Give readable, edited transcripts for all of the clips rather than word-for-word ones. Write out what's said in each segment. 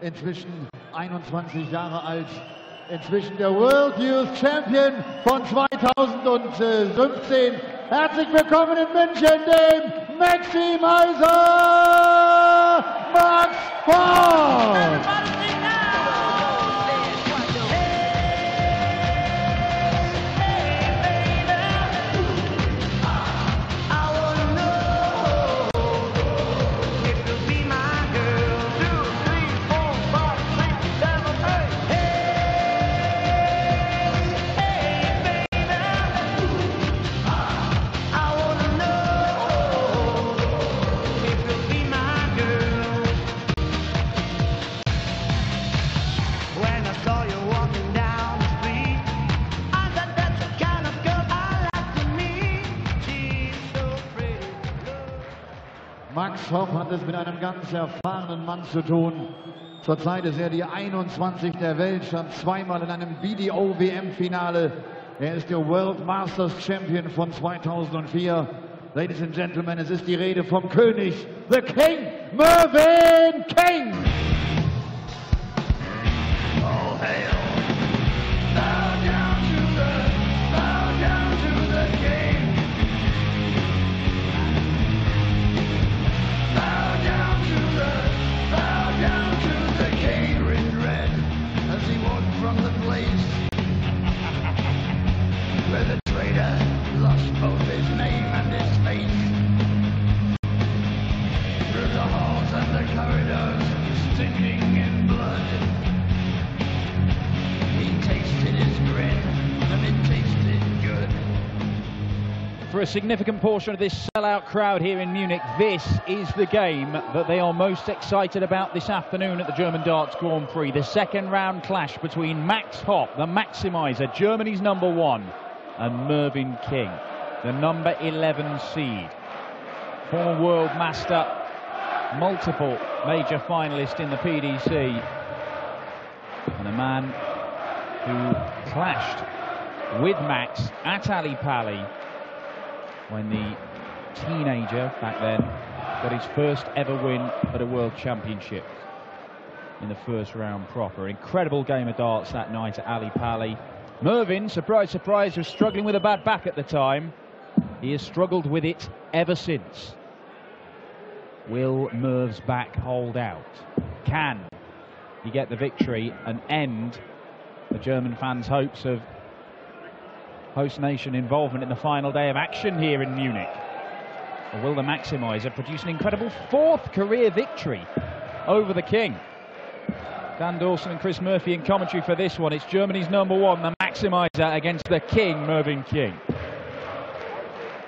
inzwischen 21 Jahre alt, inzwischen der World Youth Champion von 2015. Herzlich willkommen in München, dem Maximizer Max Hopp! Max Hopp hat es mit einem ganz erfahrenen Mann zu tun. Zurzeit ist er die 21 der Welt, stand zweimal in einem BDO-WM-Finale. Er ist der World Masters Champion von 2004. Ladies and Gentlemen, es ist die Rede vom König, the King, Mervyn King! All hail! Bow down to the king! Bow down to the king in red as he walked from the place where the traitor lost both his name and his face. Through the halls and the corridors, stinking in blood, he tasted his grin and it tasted good. For a significant portion of this sellout crowd here in Munich, this is the game that they are most excited about this afternoon at the German Darts Grand Prix. The second round clash between Max Hopp, the Maximizer, Germany's #1, and Mervyn King, the number 11 seed. Former world master, multiple major finalist in the PDC, and a man who clashed with Max at Ali Pali when the teenager back then got his first ever win at a World Championship in the first round proper. Incredible game of darts that night at Ali Pali. Mervyn, surprise, surprise, was struggling with a bad back at the time. He has struggled with it ever since. Will Merv's back hold out? Can he get the victory and end the German fans' hopes of host nation involvement in the final day of action here in Munich? Or will the Maximizer produce an incredible 4th career victory over the King? Dan Dawson and Chris Murphy in commentary for this one. It's Germany's #1, the Maximizer, against the King, Mervyn King.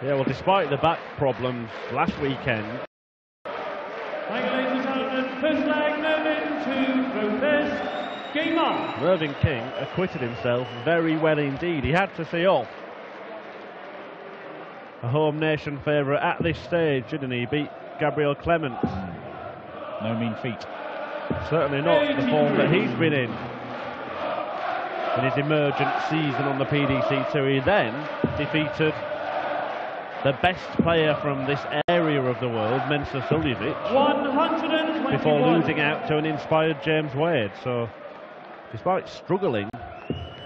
Yeah, well, despite the back problems last weekend, Ladies and gentlemen, first leg, Mervyn to protest. Game on. Mervyn King acquitted himself very well indeed. He had to see off a home nation favourite at this stage, didn't he? He beat Gabriel Clement. No mean feat. Certainly not the form that he's been in his emergent season on the PDC Tour. He then defeated the best player from this area of the world, Mensah Suljovic, 121. before losing out to an inspired James Wade. So despite struggling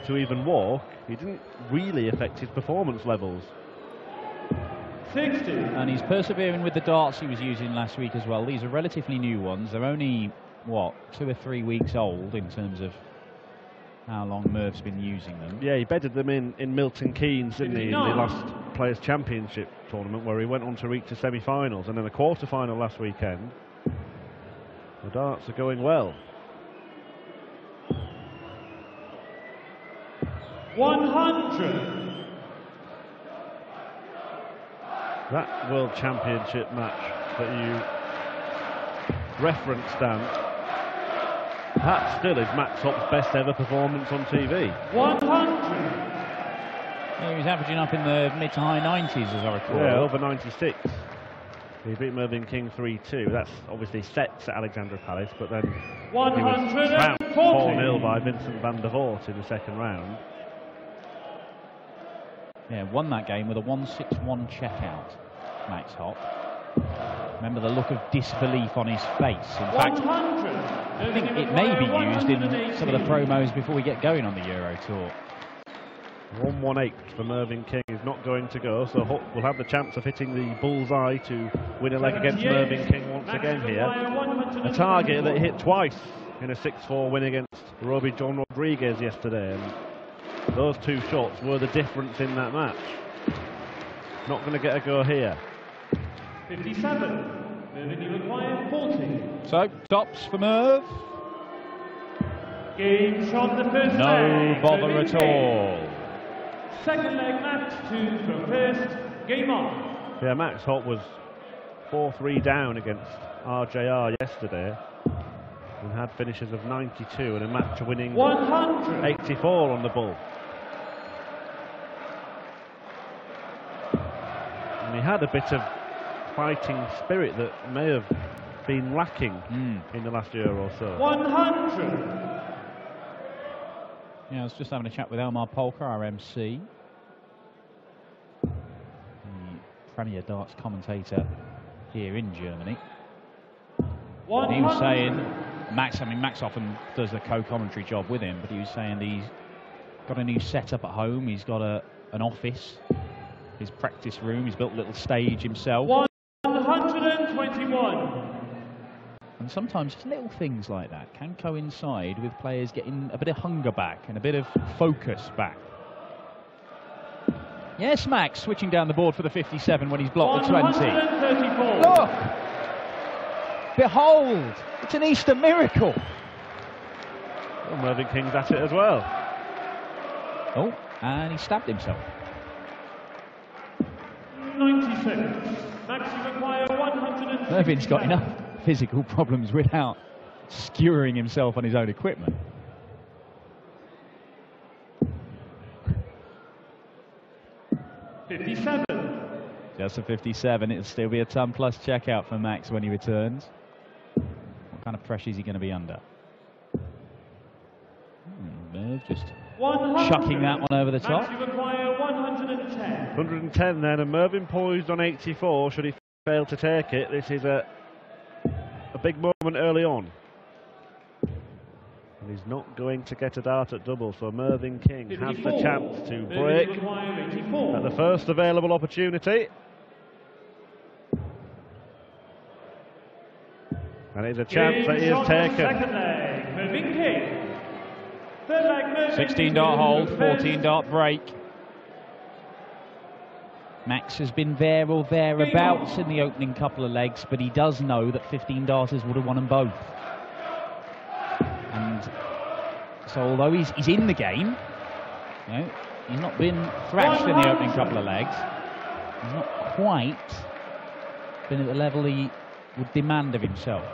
to even walk, he didn't really affect his performance levels. 60. And he's persevering with the darts he was using last week as well. These are relatively new ones. They're only, what, 2 or 3 weeks old in terms of how long Merv's been using them. Yeah, he bedded them in Milton Keynes, didn't he, in the last Players' Championship tournament, where he went on to reach the semi-finals and then a quarter-final last weekend. The darts are going well. 100. That World Championship match that you referenced, Dan, that still is Max Hopp's best ever performance on TV. 100. Yeah, he was averaging up in the mid to high 90s, as I recall. Yeah, over 96. He beat Mervyn King 3-2. That's obviously sets at Alexandra Palace, but then he was trounced 4-0 by Vincent van der Voort in the second round. Yeah, won that game with a 1-6-1 checkout, Max Hopp. Remember the look of disbelief on his face. In fact, I think it may be used in some of the promos before we get going on the Euro Tour. 118 for Mervyn King is not going to go, so Hopp will have the chance of hitting the bullseye to win a leg against Mervyn King once again here. A target that he hit twice in a 6-4 win against Robbie John Rodriguez yesterday, and those two shots were the difference in that match. Not going to get a go here. 57. Mervyn, you require 40. So, tops for Merv. Game shot the first No leg. bother Mervyn at King. all. Second leg match to throw first. Game on. Yeah, Max Hopp was 4-3 down against RJR yesterday and had finishes of 92 and a match winning 100. 84 on the bull. And he had a bit of fighting spirit that may have been lacking in the last year or so. 100. Yeah, I was just having a chat with Elmar Polka, our MC, the Premier Darts commentator here in Germany. And he was saying, Max often does the co-commentary job with him, but he was saying he's got a new setup at home, he's got an office, his practice room, he's built a little stage himself. 121. And sometimes just little things like that can coincide with players getting a bit of hunger back and a bit of focus back. Yes, Max switching down the board for the 57 when he's blocked the 20. 134. Look! Behold! It's an Easter miracle! Well, Mervyn King's at it as well. Oh, and he stabbed himself. 96. Max, you require 100. Mervyn's got enough physical problems without skewering himself on his own equipment. $57. Just a 57. It'll still be a ton plus checkout for Max when he returns. What kind of pressure is he going to be under? Merv just 100. chucking that one over the top. Max, you require 110. 110 then, and Mervyn poised on 84 should he fail to take it. This is a big moment early on. And he's not going to get a dart at double, so Mervyn King has the chance to break at the first available opportunity. And it's a chance that he has taken. Second leg, Mervyn King. Third leg, Mervyn 16 dart hold, 14 dart break. Max has been there or thereabouts in the opening couple of legs, but he does know that 15 darters would have won them both. And so although he's in the game, you know, he's not been thrashed in the opening couple of legs, he's not quite been at the level he would demand of himself.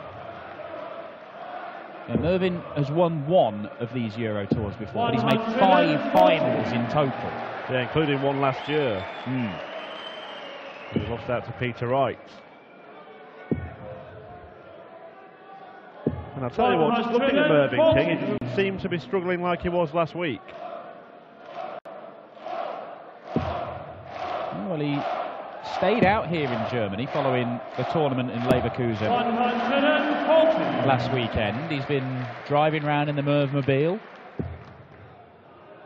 Now, Mervyn has won one of these Euro Tours before, but he's made 5 finals in total. Yeah, including one last year. He lost out to Peter Wright. And I'll tell you what, just looking at Mervyn King, he doesn't seem to be struggling like he was last week. Well, he stayed out here in Germany following the tournament in Leverkusen 140. last weekend. He's been driving around in the Mervmobile,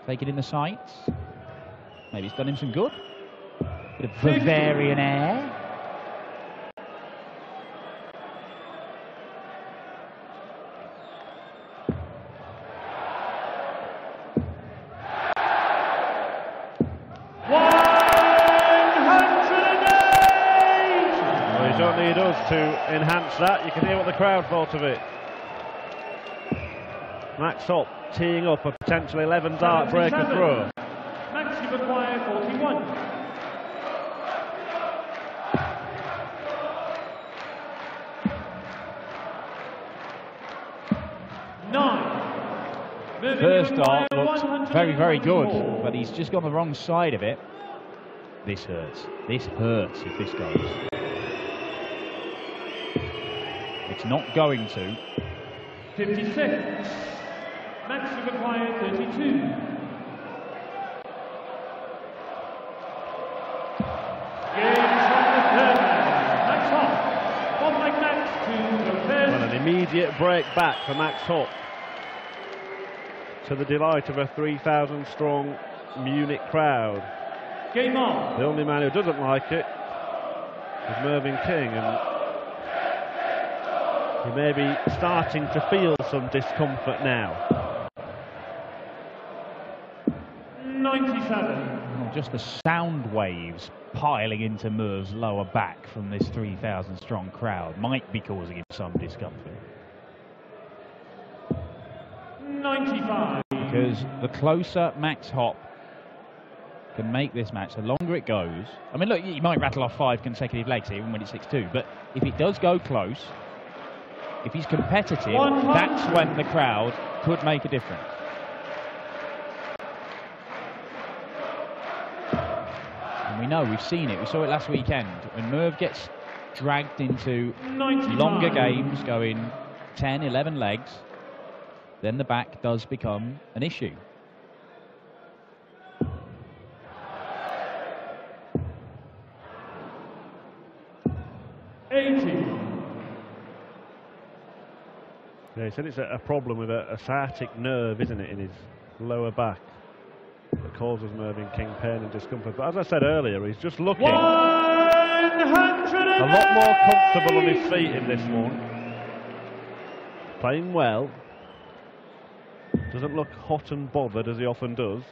taking in the sights. Maybe it's done him some good. Bit of Bavarian air. Well, you don't need us to enhance that. You can hear what the crowd thought of it. Max Hopp teeing up a potential 11 dart breaker throw. Max, you require 41. First dart looked very, very good, but he's just gone the wrong side of it. This hurts. This hurts if this goes. It's not going to. 56. Max, you require 32. Game from the third. Max Hopp. One like Max to protest. Well, an immediate break back for Max Hopp, to the delight of a 3,000 strong Munich crowd. Game on. The only man who doesn't like it is Mervyn King, and he may be starting to feel some discomfort now. 97. Well, just the sound waves piling into Merv's lower back from this 3,000 strong crowd might be causing him some discomfort. 95. Because the closer Max Hopp can make this match, the longer it goes. I mean, look, he might rattle off 5 consecutive legs here even when it's 6-2, but if it does go close, if he's competitive, that's when the crowd could make a difference. And we know, we've seen it, we saw it last weekend. When Merv gets dragged into 99. longer games, going 10, 11 legs, then the back does become an issue. Yeah, he said it's a problem with a sciatic nerve, isn't it, in his lower back that causes Mervyn King pain and discomfort. But as I said earlier, he's just looking a lot more comfortable on his feet in this one. Playing well. Doesn't look hot and bothered as he often does.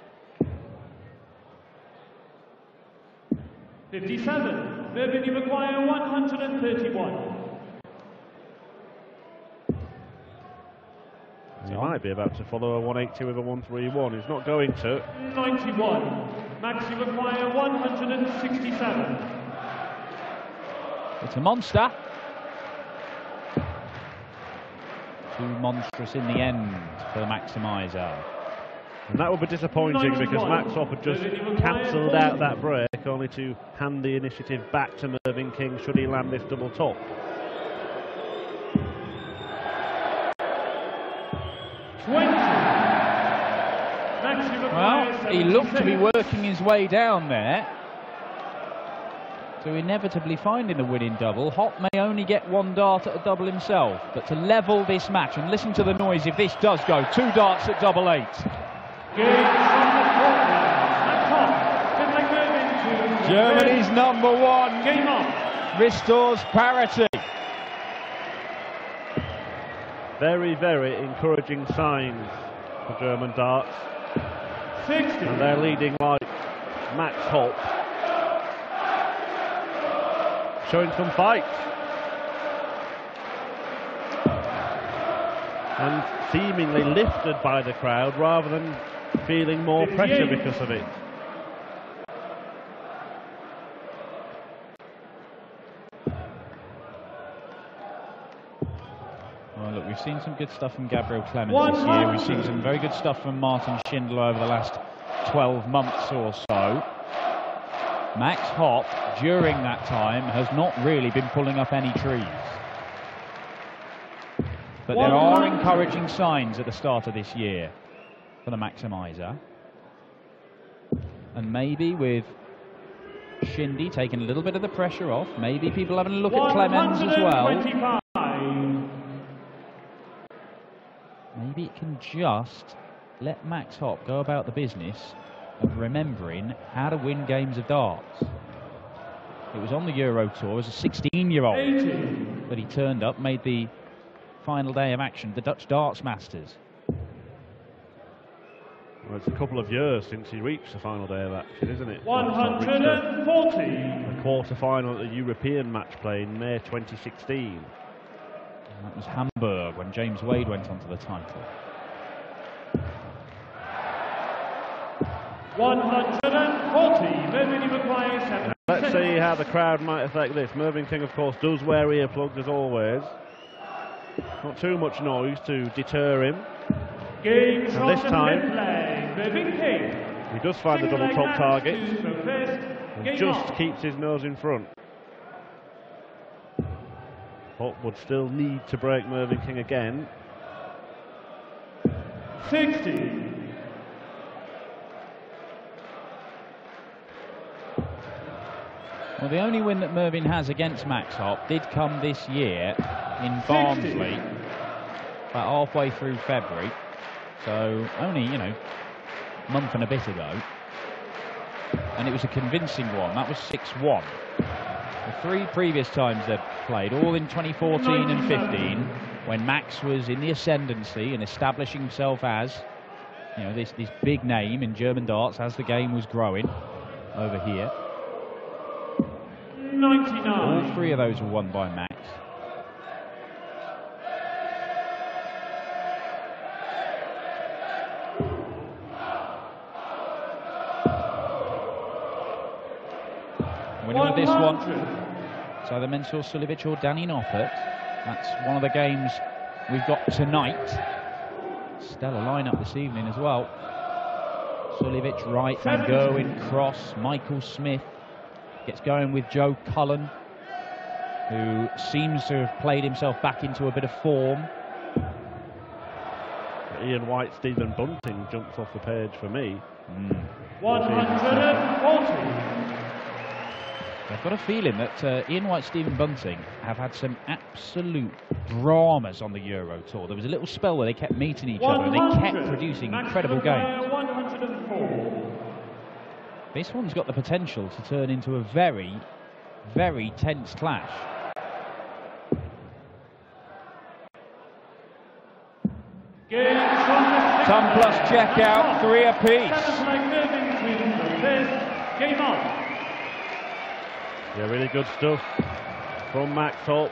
57. Mervyn, you require 131. He might be about to follow a 180 with a 131. He's not going to. 91. Max, you require 167. It's a monster. Too monstrous in the end for the Maximizer. And that would be disappointing because Max Hopp had just cancelled out that break, only to hand the initiative back to Mervyn King should he land this double top. Well, he looked to be working his way down there, to inevitably finding the winning double. Hopp may only get one dart at a double himself, but to level this match, and listen to the noise if this does go, 2 darts at double 8. Germany's number 1 Game on. restores parity. Very, very encouraging signs for German darts. 60. And they're leading like Max Hopp, showing some fight. And seemingly lifted by the crowd rather than feeling more pressure because of it. Well, look, we've seen some good stuff from Gabriel Clemens this year. We've seen some very good stuff from Martin Schindler over the last 12 months or so. Max Hopp, during that time, has not really been pulling up any trees. But there are encouraging signs at the start of this year for the Maximizer. And maybe with Shindy taking a little bit of the pressure off, maybe people having a look at Clemens as well. Maybe it can just let Max Hopp go about the business of remembering how to win games of darts. It was on the Euro Tour as a 16-year-old that he turned up, made the final day of action, the Dutch Darts Masters. Well, it's a couple of years since he reached the final day of action, isn't it? 140. The quarter-final at the European match play in May 2016. That was Hamburg when James Wade went on to the title. 140. Mervyn requires 7. Let's see how the crowd might affect this. Mervyn King, of course, does wear earplugs as always. Not too much noise to deter him. And this time, he does find the double top target and just keeps his nose in front. Hopp would still need to break Mervyn King again. 60. Well, the only win that Mervyn has against Max Hopp did come this year in Barnsley about halfway through February, so only, you know, a month and a bit ago, and it was a convincing one. That was 6-1. The 3 previous times they've played, all in 2014 and 15, when Max was in the ascendancy and establishing himself as, you know, this big name in German darts as the game was growing over here. 99. All 3 of those were won by Max. Winning with this one, it's either Mensur Suljovic or Danny Noppert. That's one of the games we've got tonight. Stellar lineup this evening as well. Suljovic right, Van Gerwen cross, Michael Smith gets going with Joe Cullen, who seems to have played himself back into a bit of form. Ian White, Stephen Bunting jumps off the page for me. 140. I've got a feeling that Ian White, Stephen Bunting have had some absolute dramas on the Euro Tour. There was a little spell where they kept meeting each other and they kept producing incredible games. 104. This one's got the potential to turn into a very, very tense clash. Ton plus check out, 3 apiece. Game on. Yeah, really good stuff from Max Hopp.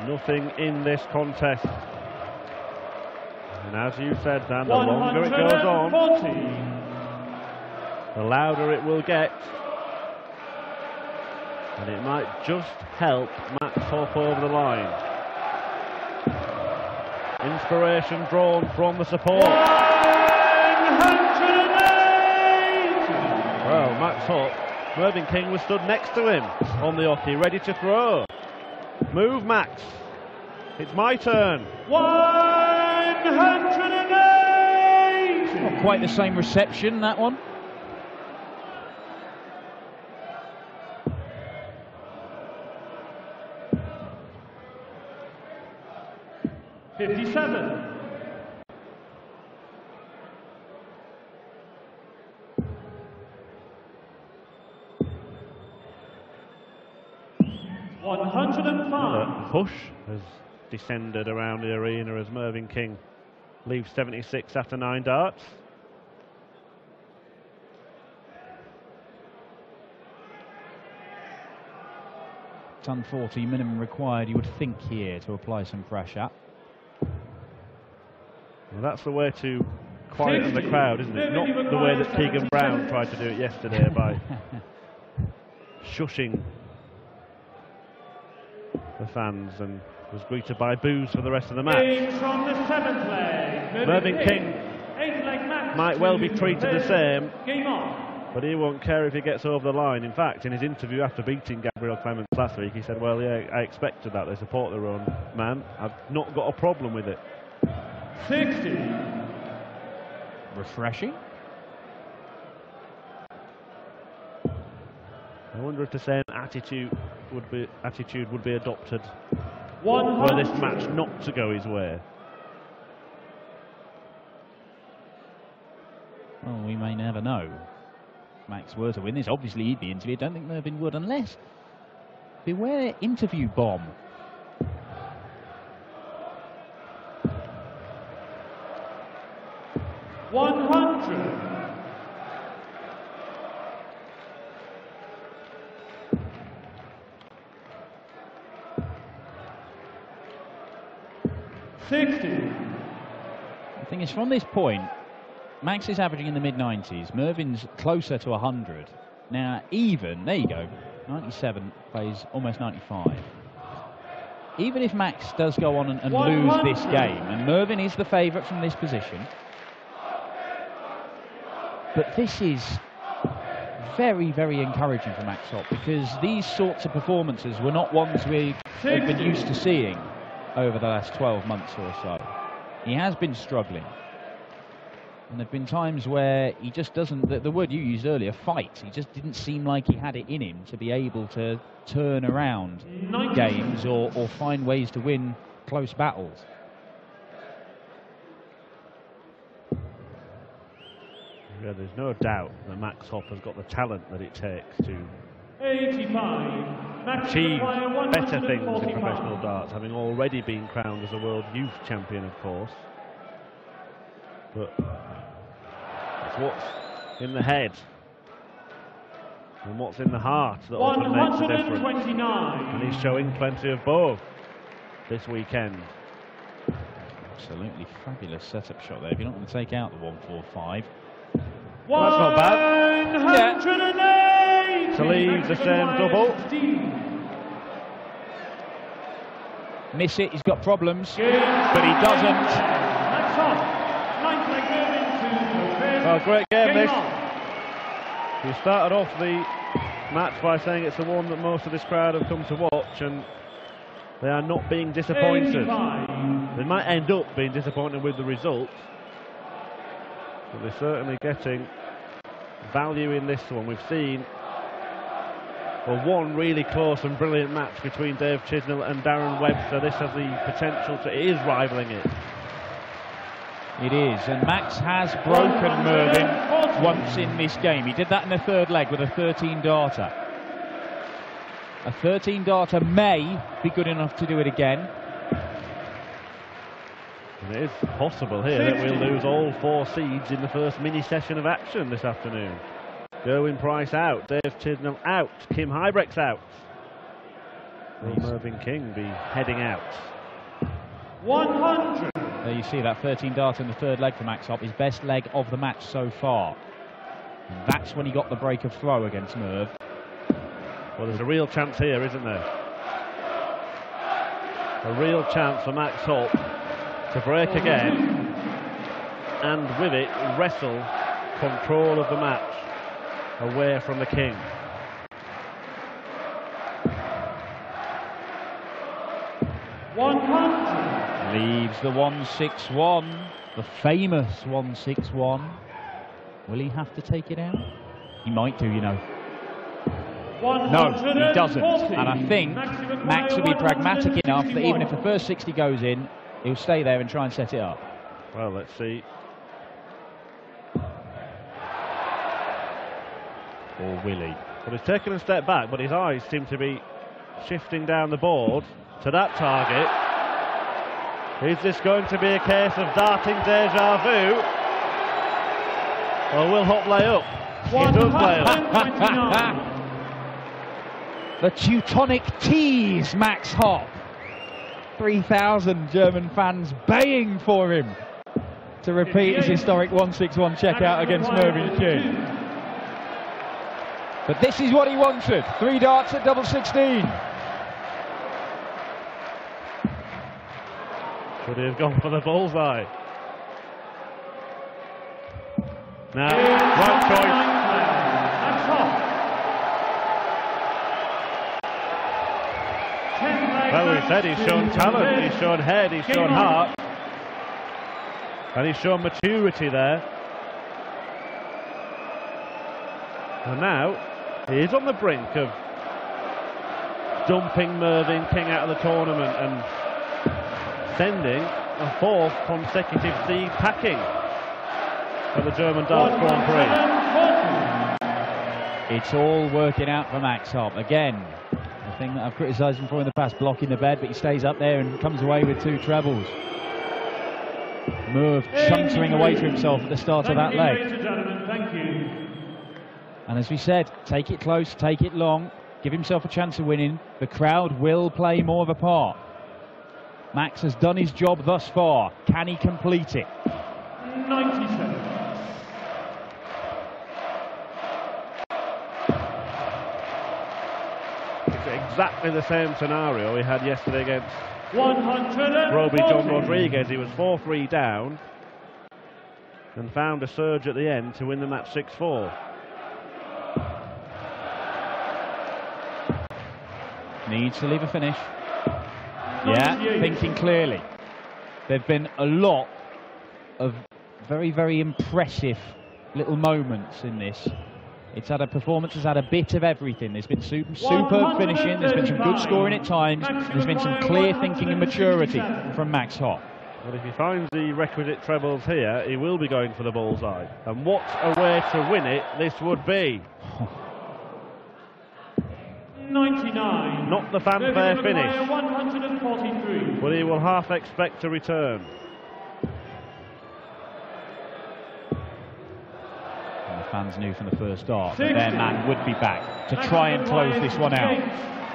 Nothing in this contest. And as you said, Dan, the longer it goes on, the louder it will get. And it might just help Max Hopp over the line. Inspiration drawn from the support. 108! Well, Max Hopp, Mervyn King was stood next to him on the hockey, ready to throw. Move, Max. It's my turn. 108! Not quite the same reception, that one. '57. The push has descended around the arena as Mervyn King leaves 76 after 9 darts. Ton 40 minimum required, you would think, here to apply some pressure. Well, that's the way to quieten the crowd, isn't it? Not the way that Keegan Brown tried to do it yesterday by shushing the fans and was greeted by boos for the rest of the match. From the 7th leg, Mervyn King might well be treated the same, Game on. but he won't care if he gets over the line. In fact, in his interview after beating Gabriel Clemens last week, he said, well, yeah, I expected that. They support their own man. I've not got a problem with it. 60. Refreshing. I wonder if the same attitude would be adopted Were were this match not to go his way. Well, we may never know. If Max were to win this, obviously he'd be interviewed. I don't think Mervyn would, unless... Beware interview bomb. The thing is, from this point, Max is averaging in the mid-90s. Mervyn's closer to 100. Now, even, there you go, 97 plays almost 95. Even if Max does go on and lose this game, and Mervyn is the favourite from this position, but this is very, very encouraging for Max Hopp, because these sorts of performances were not ones we've been used to seeing over the last 12 months or so. He has been struggling. And there have been times where he just doesn't, the word you used earlier, fight. He just didn't seem like he had it in him to be able to turn around games or find ways to win close battles. Yeah, there's no doubt that Max Hopp has got the talent that it takes to 85. achieve better things in professional darts, having already been crowned as a world youth champion, of course. But it's what's in the head and what's in the heart that often makes a difference. 129. And he's showing plenty of both this weekend. Absolutely fabulous setup shot there. If you're not going to take out the 145. Well, that's not bad. 108. To leave the same double. Miss it, he's got problems, but he doesn't. That's off. Ninth leg moving to Oh, great game this. We started off the match by saying it's the one that most of this crowd have come to watch, and they are not being disappointed. 85. They might end up being disappointed with the result, but they're certainly getting value in this one. We've seen one really close and brilliant match between Dave Chisnell and Darren Webster. This has the potential to, it is rivaling it. It is, and Max has broken Mervyn once in this game. He did that in the third leg with a 13-darter. A 13-darter may be good enough to do it again. And it is possible here that we'll lose all 4 seeds in the first mini session of action this afternoon. Gerwyn Price out, Dave Chisnell out, Kim Huybrechts out. Will Mervyn King be heading out? 100. There you see that 13-darter in the third leg for Max Hopp, his best leg of the match so far. And that's when he got the break of throw against Merv. Well, there's a real chance here, isn't there? A real chance for Max Hopp to break again and with it wrestle control of the match away from the King. Leaves the 161, the famous 161. Will he have to take it out? He might do, you know. No, he doesn't. And I think Max will be pragmatic enough that even if the first 60 goes in, he'll stay there and try and set it up. Well, let's see. Or will he? Well, he's taken a step back, but his eyes seem to be shifting down the board to that target. Is this going to be a case of darting deja vu? Or will Hopp lay up? He does lay up. The Teutonic tease, Max Hopp. 3,000 German fans baying for him to repeat his historic 161 checkout against Mervyn King. But this is what he wanted. 3 darts at double 16. Could he have gone for the bullseye? Now, right choice. Well, we said he's shown talent, he's shown head, he's shown heart, and he's shown maturity there. And now he is on the brink of dumping Mervyn King out of the tournament and sending a 4th consecutive seed packing at the German Darts Grand Prix. It's all working out for Max Hopp. Again, the thing that I've criticised him for in the past, blocking the bed, but he stays up there and comes away with 2 trebles. Merv chuntering away for himself at the start of that leg. Thank you. And as we said, take it close, take it long, give himself a chance of winning. The crowd will play more of a part. Max has done his job thus far. Can he complete it? 97. It's exactly the same scenario we had yesterday against 140. Roby John Rodriguez. He was 4-3 down and found a surge at the end to win the match 6-4. Needs to leave a finish. Yeah, thinking clearly. There've been a lot of very, very impressive little moments in this. It's had a performance, has had a bit of everything. There's been superb finishing, there's been some good scoring at times, there's been some clear thinking and maturity from Max Hopp. Well, if he finds the requisite trebles here, he will be going for the bullseye. And what a way to win it this would be. 99. Not the fanfare finish, 143. but he will half expect to return. And the fans knew from the first start that their man would be back to try and close this one out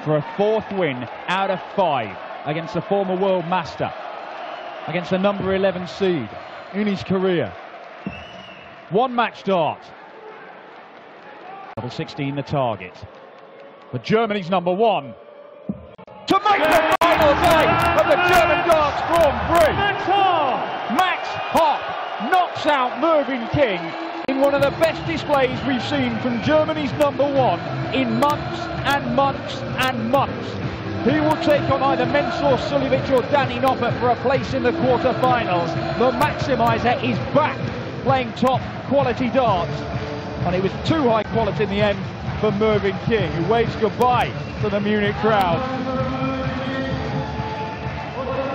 for a 4th win out of 5 against the former world master, against the number 11 seed in his career. 1 match start. Double 16 the target. But Germany's number 1 to make the final day of the German Darts Grand Prix. Max Hopp knocks out Mervyn King in one of the best displays we've seen from Germany's number 1 in months and months and months. He will take on either Mensur Suljovic or Danny Noppert for a place in the quarter-finals. The Maximizer is back playing top quality darts, and it was too high quality in the end for Mervyn King, who waves goodbye to the Munich crowd.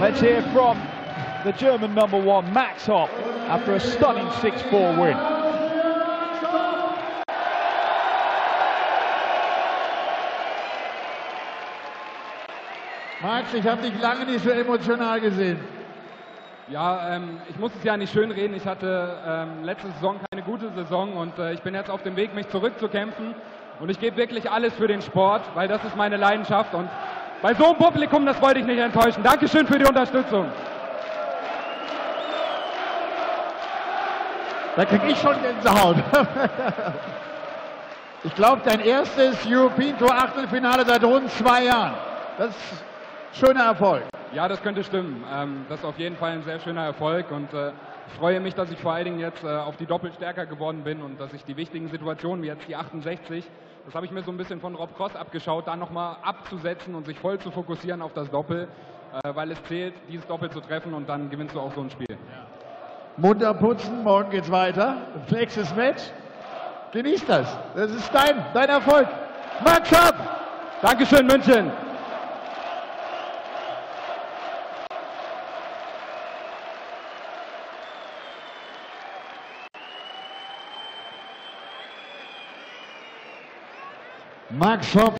Let's hear from the German number 1, Max Hopp, after a stunning 6-4 win. Max, ich habe dich lange nicht so emotional gesehen. Ja, ich muss es ja nicht schönreden. Ich hatte letzte Saison keine gute Saison und ich bin jetzt auf dem Weg, mich zurückzukämpfen. Und ich gebe wirklich alles für den Sport, weil das ist meine Leidenschaft. Und bei so einem Publikum, das wollte ich nicht enttäuschen. Dankeschön für die Unterstützung. Da kriege ich schon Gänsehaut. Ich glaube, dein erstes European Tour Achtelfinale seit rund 2 Jahren. Das ist ein schöner Erfolg. Ja, das könnte stimmen. Das ist auf jeden Fall ein sehr schöner Erfolg und ich freue mich, dass ich vor allen Dingen jetzt auf die Doppel stärker geworden bin und dass ich die wichtigen Situationen, wie jetzt die 68, das habe ich mir so ein bisschen von Rob Cross abgeschaut, da nochmal abzusetzen und sich voll zu fokussieren auf das Doppel, weil es zählt, dieses Doppel zu treffen und dann gewinnst du auch so ein Spiel. Munter putzen, morgen geht's weiter. Nächstes Match. Genieß das. Das ist dein Erfolg. Max Hopp! Dankeschön, München! Max Hopp.